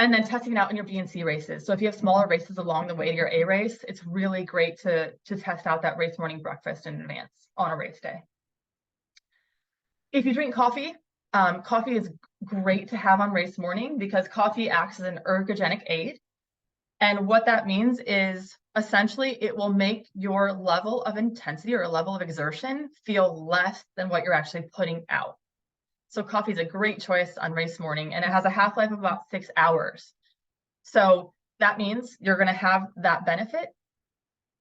And then testing it out in your B and C races. So if you have smaller races along the way to your A race, it's really great to test out that race morning breakfast in advance on a race day. If you drink coffee, coffee is great to have on race morning because coffee acts as an ergogenic aid. And what that means is essentially it will make your level of intensity or level of exertion feel less than what you're actually putting out. So coffee is a great choice on race morning, and it has a half-life of about 6 hours. So that means you're going to have that benefit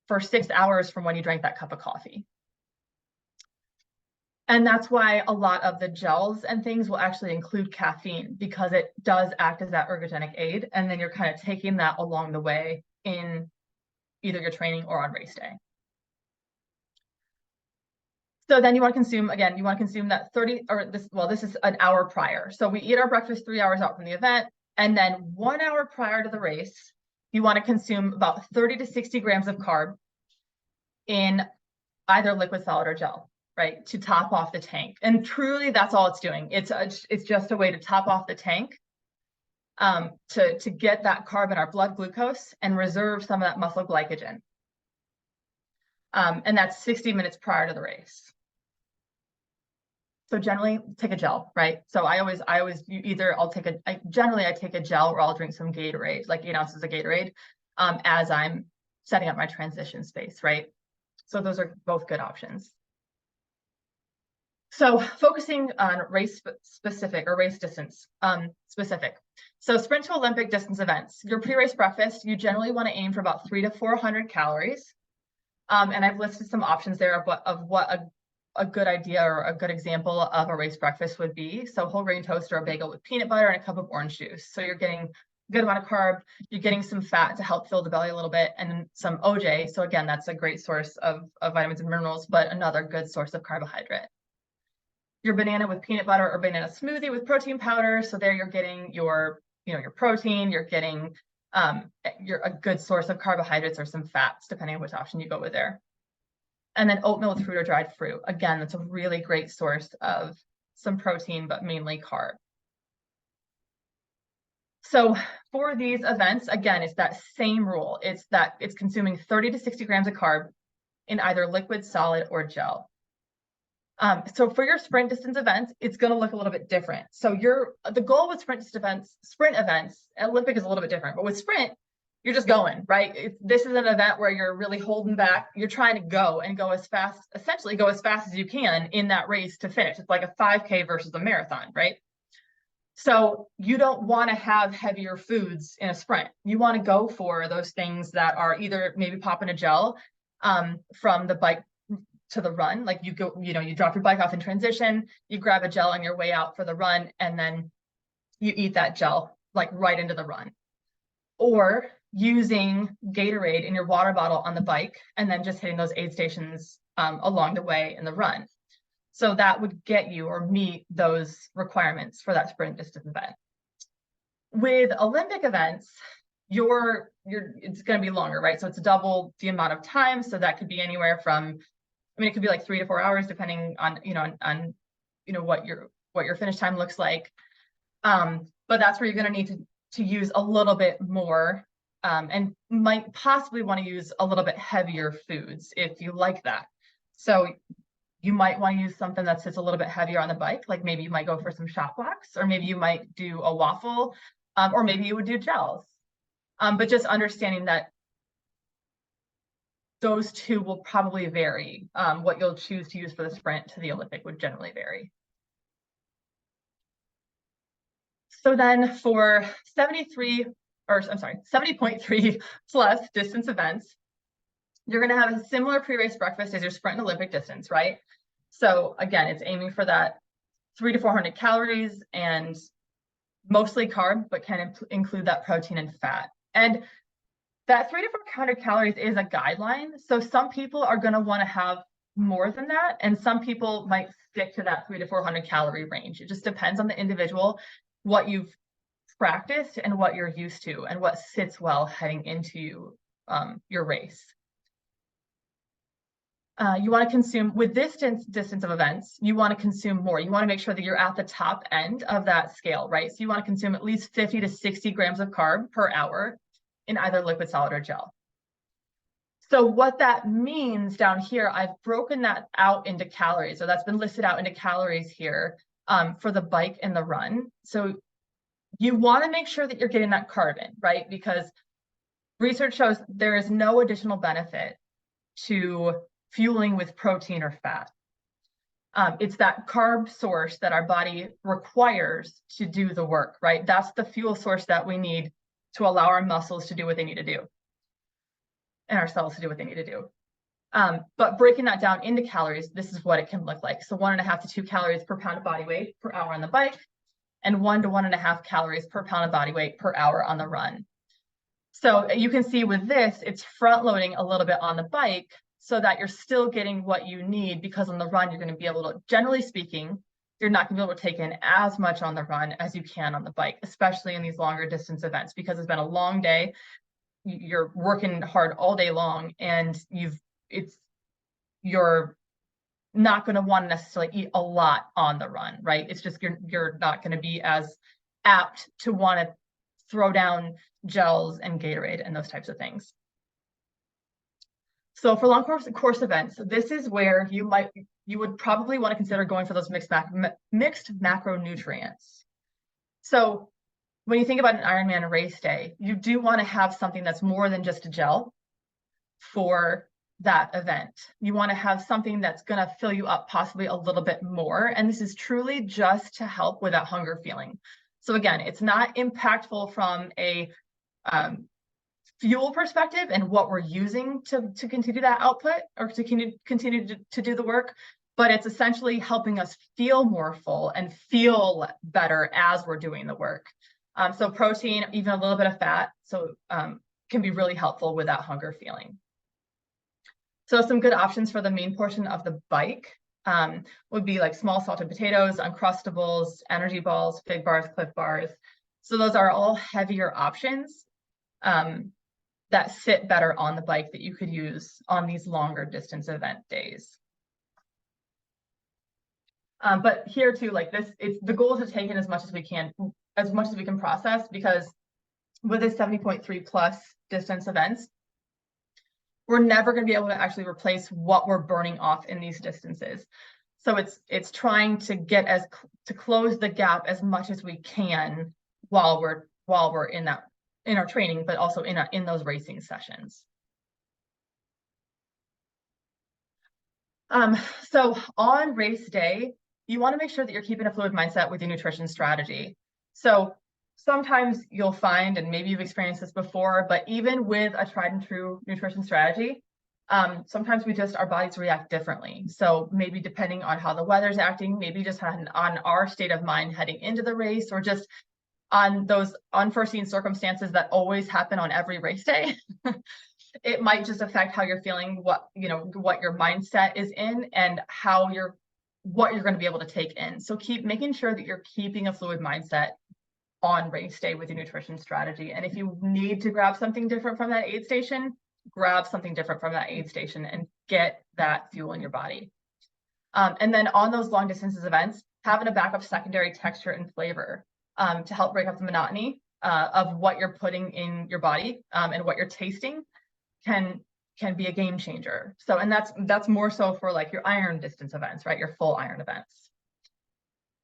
for 6 hours from when you drank that cup of coffee. And that's why a lot of the gels and things will actually include caffeine, because it does act as that ergogenic aid. And then you're kind of taking that along the way in either your training or on race day. So then you want to consume, again, you want to consume that 30 or this, well, this is an hour prior. So we eat our breakfast 3 hours out from the event. And then 1 hour prior to the race, you want to consume about 30 to 60 grams of carb in either liquid, solid, or gel, right? To top off the tank. And truly that's all it's doing. It's just a way to top off the tank, to get that carb in our blood glucose and reserve some of that muscle glycogen. And that's 60 minutes prior to the race. So generally take a gel, right? So generally I take a gel or I'll drink some Gatorade, like 8 ounces of Gatorade, as I'm setting up my transition space, right? So those are both good options. So focusing on race specific or race distance specific. So sprint to Olympic distance events, your pre-race breakfast, you generally want to aim for about 300 to 400 calories. And I've listed some options there of what a good idea or a good example of a race breakfast would be. So whole grain toast or a bagel with peanut butter and a cup of orange juice. So you're getting a good amount of carb, you're getting some fat to help fill the belly a little bit, and some OJ. So again, that's a great source of vitamins and minerals, but another good source of carbohydrate. Your banana with peanut butter or banana smoothie with protein powder. So there you're getting your protein, you're getting you're a good source of carbohydrates or some fats, depending on which option you go with there. And then oatmeal with fruit or dried fruit. Again, that's a really great source of some protein, but mainly carb. So for these events, again, it's that same rule. It's consuming 30 to 60 grams of carb in either liquid, solid, or gel. So for your sprint distance events, it's going to look a little bit different. So the goal with sprint events, Olympic is a little bit different, but with sprint, you're just going, right? This is an event where you're really holding back. You're trying to go and go as fast, essentially go as fast as you can in that race to finish. It's like a 5K versus a marathon, right? So you don't want to have heavier foods in a sprint. You want to go for those things that are either maybe popping a gel from the bike to the run. Like you drop your bike off in transition, you grab a gel on your way out for the run, and then you eat that gel like right into the run. Or using Gatorade in your water bottle on the bike and then just hitting those aid stations along the way in the run. So that would get you or meet those requirements for that sprint distance event. With Olympic events, it's going to be longer, right? So it's double the amount of time. So that could be anywhere from, it could be like 3 to 4 hours, depending on what your finish time looks like. But that's where you're going to need to use a little bit more, and might possibly want to use a little bit heavier foods if you like that. So you might want to use something that sits a little bit heavier on the bike, like maybe you might go for some shot blocks, or maybe you might do a waffle, or maybe you would do gels. But just understanding that those two will probably vary. What you'll choose to use for the sprint to the Olympic would generally vary. So then for 70.3 plus distance events, you're going to have a similar pre-race breakfast as your sprint and Olympic distance, right? So again, it's aiming for that 300 to 400 calories and mostly carb, but can include that protein and fat. And that 300 to 400 calories is a guideline. So some people are going to want to have more than that, and some people might stick to that 300 to 400 calorie range. It just depends on the individual, what you've practiced and what you're used to and what sits well heading into your race. You want to consume, with this distance of events, you want to consume more. You want to make sure that you're at the top end of that scale, right? So you want to consume at least 50 to 60 grams of carb per hour in either liquid, solid, or gel. So what that means down here, I've broken that out into calories. So that's been listed out into calories here for the bike and the run. So you want to make sure that you're getting that carb in, right? Because research shows there is no additional benefit to fueling with protein or fat. It's that carb source that our body requires to do the work, right? That's the fuel source that we need to allow our muscles to do what they need to do and our cells to do what they need to do. But breaking that down into calories, this is what it can look like. So 1.5 to 2 calories per pound of body weight per hour on the bike, and 1 to 1.5 calories per pound of body weight per hour on the run. So you can see with this, it's front loading a little bit on the bike so that you're still getting what you need, because on the run, you're going to be able to, generally speaking, you're not going to be able to take in as much on the run as you can on the bike, especially in these longer distance events, because it's been a long day. You're working hard all day long, and you're not going to want to necessarily eat a lot on the run, right? It's just you're not going to be as apt to want to throw down gels and Gatorade and those types of things. So for long course events, this is where you would probably want to consider going for those mixed macronutrients. So when you think about an Ironman race day, you do want to have something that's more than just a gel for that event. You want to have something that's going to fill you up possibly a little bit more. And this is truly just to help with that hunger feeling. So again, it's not impactful from a fuel perspective and what we're using to continue that output or to continue to do the work, but it's essentially helping us feel more full and feel better as we're doing the work. So protein, even a little bit of fat, so can be really helpful with that hunger feeling. So some good options for the main portion of the bike would be like small salted potatoes, Uncrustables, energy balls, Fig bars, Cliff bars. So those are all heavier options that sit better on the bike that you could use on these longer distance event days. But here too, like this, the goal is to take in as much as we can process, because with the 70.3 plus distance events, we're never going to be able to actually replace what we're burning off in these distances. So it's trying to get to close the gap as much as we can while we're in our training, but also in those racing sessions. So on race day, you want to make sure that you're keeping a fluid mindset with your nutrition strategy. So sometimes you'll find, and maybe you've experienced this before, but even with a tried and true nutrition strategy, sometimes our bodies react differently. So maybe depending on how the weather's acting, maybe just on our state of mind heading into the race, or just on those unforeseen circumstances that always happen on every race day. It might just affect how you're feeling, what your mindset is in, and what you're going to be able to take in. So keep making sure that you're keeping a fluid mindset on race day with your nutrition strategy. And if you need to grab something different from that aid station, grab something different from that aid station and get that fuel in your body. And then on those long distances events, having a backup secondary texture and flavor to help break up the monotony of what you're putting in your body and what you're tasting can be a game changer. So, and that's more so for like your iron distance events, right? Your full iron events.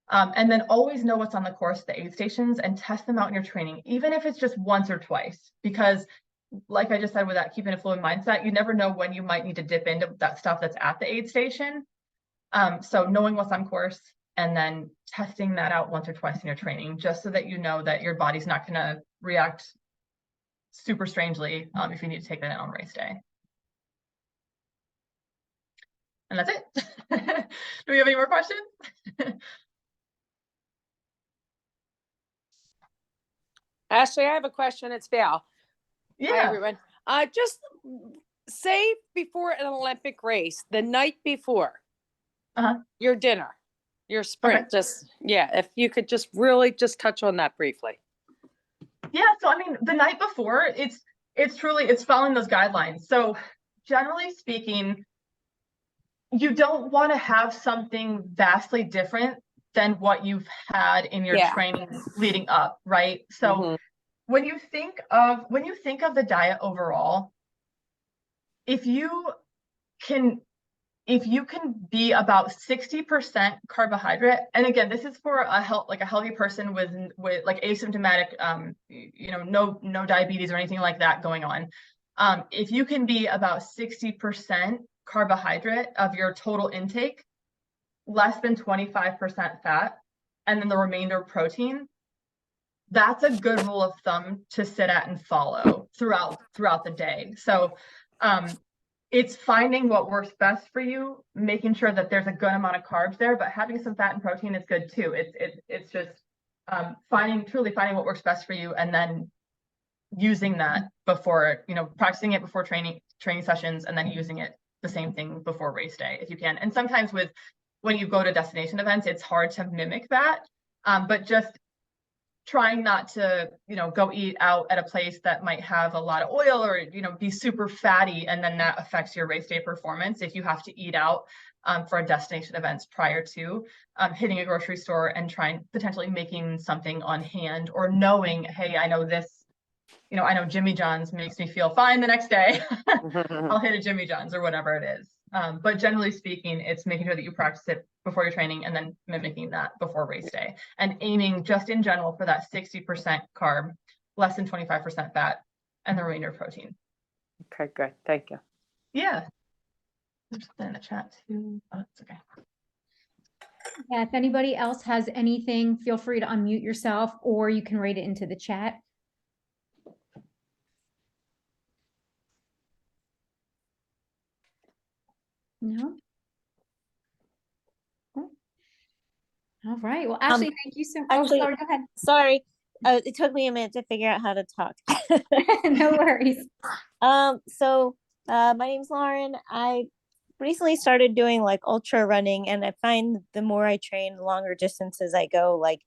And then always know what's on the course of the aid stations and test them out in your training, even if it's just once or twice, because like I just said, with that keeping a fluid mindset, you never know when you might need to dip into that stuff that's at the aid station. So knowing what's on course and then testing that out once or twice in your training, just so that you know that your body's not going to react super strangely if you need to take that in on race day. And that's it. Do we have any more questions? Ashley, I have a question. It's Val. Yeah. Hi, everyone. Just say before an Olympic race, the night before your dinner, your sprint, okay. If you could just really just touch on that briefly. Yeah, so I mean, the night before, it's following those guidelines. So generally speaking, you don't want to have something vastly different than what you've had in your training leading up, right? So when you think of the diet overall, if you can be about 60% carbohydrate, and again, this is for a healthy person with like asymptomatic, no diabetes or anything like that going on. If you can be about 60% carbohydrate of your total intake, less than 25% fat, and then the remainder protein, that's a good rule of thumb to sit at and follow throughout the day. So it's finding what works best for you, making sure that there's a good amount of carbs there, but having some fat and protein is good too. It's just truly finding what works best for you, and then using that before, practicing it before training sessions, and then using it the same thing before race day if you can. And sometimes when you go to destination events, it's hard to mimic that. But just trying not to, go eat out at a place that might have a lot of oil or, be super fatty, and then that affects your race day performance if you have to eat out for a destination events prior to hitting a grocery store and potentially making something on hand, or knowing, hey, I know this, I know Jimmy John's makes me feel fine the next day. I'll hit a Jimmy John's or whatever it is. But generally speaking, it's making sure that you practice it before your training and then mimicking that before race day, and aiming just in general for that 60% carb, less than 25% fat, and the remainder protein. Okay, good. Thank you. Yeah. There's something in the chat too. Oh, it's okay. Yeah, if anybody else has anything, feel free to unmute yourself, or you can write it into the chat. No? Oh. All right. Well, Ashley, thank you so much. Actually, Sorry, go ahead. Sorry, it took me a minute to figure out how to talk. No worries. My name's Lauren. I recently started doing like ultra running, and I find the more I train, the longer distances I go, like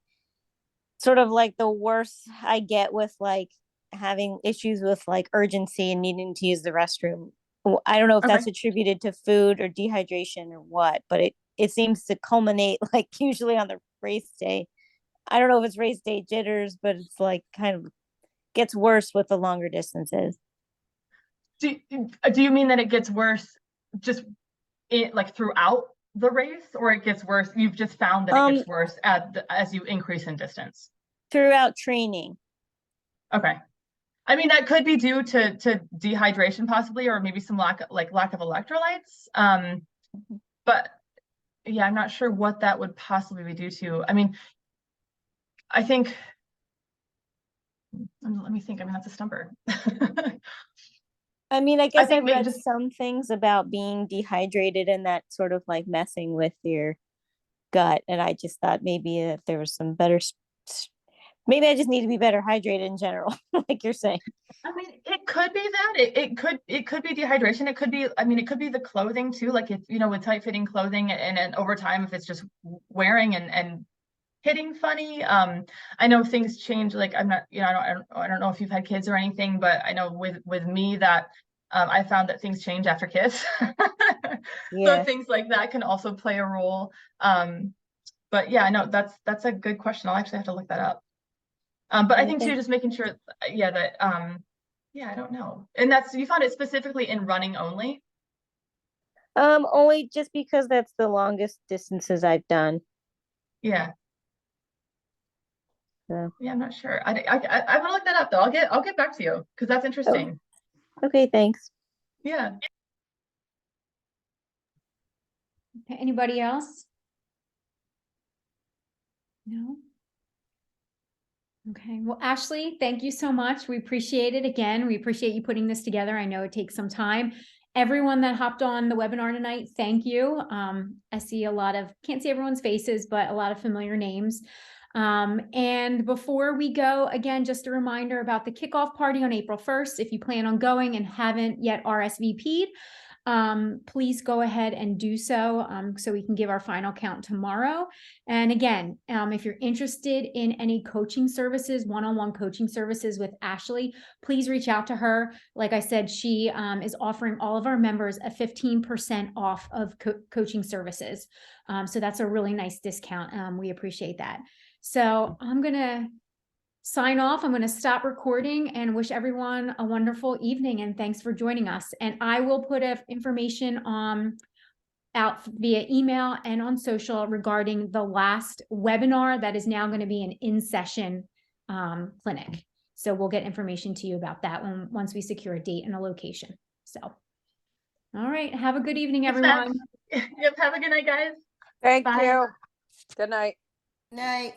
sort of like the worse I get with like having issues with like urgency and needing to use the restroom. I don't know if that's attributed to food or dehydration or what, but it seems to culminate like usually on the race day. I don't know if it's race day jitters, but it's like kind of gets worse with the longer distances. Do you mean that it gets worse just like throughout the race, or it gets worse? You've just found that it gets worse as you increase in distance? Throughout training. Okay. I mean, that could be due to dehydration possibly, or maybe some lack of electrolytes. But yeah, I'm not sure what that would possibly be due to. I mean, I think, let me think. I mean, that's a stumper. I mean, I guess I've read some things about being dehydrated and that sort of like messing with your gut. And I just thought maybe if there was some better, maybe I just need to be better hydrated in general, like you're saying. I mean, it could be that it could be dehydration. It could be, I mean, it could be the clothing too. Like if, with tight fitting clothing and over time, if it's just wearing and hitting funny. I know things change. Like I'm not, I don't know if you've had kids or anything, but I know with me that I found that things change after kids. So things like that can also play a role. But yeah, no, that's a good question. I'll actually have to look that up. But I think too, just making sure, that I don't know. And you found it specifically in running only? Only just because that's the longest distances I've done. Yeah. So. Yeah, I'm not sure. I want to look that up though. I'll get back to you because that's interesting. Okay, thanks. Yeah. Okay, anybody else? No? Okay, well, Ashley, thank you so much. We appreciate it. Again, we appreciate you putting this together. I know it takes some time. Everyone that hopped on the webinar tonight, thank you. I see can't see everyone's faces, but a lot of familiar names. And before we go, again, just a reminder about the kickoff party on April 1st. If you plan on going and haven't yet RSVP'd, please go ahead and do so, so we can give our final count tomorrow. And again, if you're interested in any coaching services, one-on-one coaching services with Ashley, please reach out to her. Like I said, she is offering all of our members a 15% off of coaching services. So that's a really nice discount. We appreciate that. So I'm going to sign off. I'm going to stop recording and wish everyone a wonderful evening, and thanks for joining us. And I will put information out via email and on social regarding the last webinar that is now going to be an in-session clinic. So we'll get information to you about that once we secure a date and a location. So, all right. Have a good evening, everyone. Yep. Have a good night, guys. Thank you. Good night. Night.